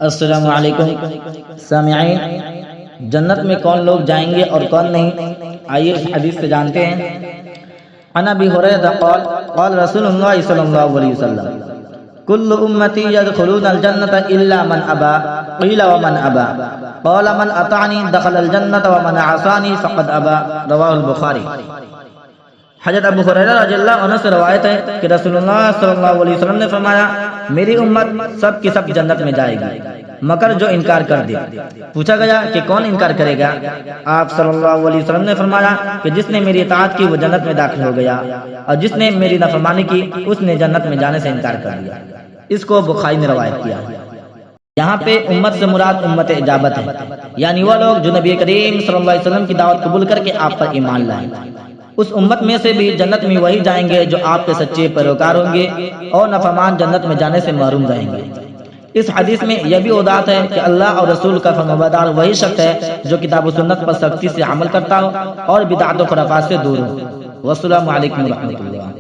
السلام علیکم سامعین، جنت میں کون لوگ جائیں گے اور کون نہیں، آئیے اس حدیث سے جانتے ہیں۔ عن ابی ہریرہ قال قال رسول اللہ صلی اللہ علیہ وسلم کل امتی يدخلون الجنة الا من ابى قیل ومن ابى قال من اطاعنی دخل الجنة ومن عصانی فقد ابى رواہ البخاری۔ حضرت ابو ہریرہ رضی اللہ عنہ سے روایت ہے کہ رسول اللہ صلی اللہ علیہ وسلم نے فرمایا، میری امت سب کی سب جنت میں جائے گی مگر جو انکار کر دے۔ پوچھا گیا کہ کون انکار کرے گا؟ آپ صلی اللہ علیہ وسلم نے فرمایا کہ جس نے میری اطاعت کی وہ جنت میں داخل ہو گیا، اور جس نے میری نافرمانی کی اس نے جنت میں جانے سے انکار کر دیا۔ اس کو بخاری نے روایت کیا ہے۔ یہاں پہ امت سے مراد امت اجابت ہے، یعنی وہ لوگ جو نبی کریم صلی اللہ علیہ وسلم کی دعوت قبول کر کے آپ پر ایمان لائیں۔ اس امت میں سے بھی جنت میں وہی جائیں گے جو آپ کے سچے پیروکار ہوں گے، اور نافرمان جنت میں جانے سے محروم رہیں گے۔ اس حدیث میں یہ بھی وضاحت ہے کہ اللہ اور رسول کا فرمانبردار وہی شخص ہے جو کتاب و سنت پر سختی سے عمل کرتا ہو اور بدعت و خرافات سے دور ہو۔ والسلام علیکم ورحمۃ اللہ۔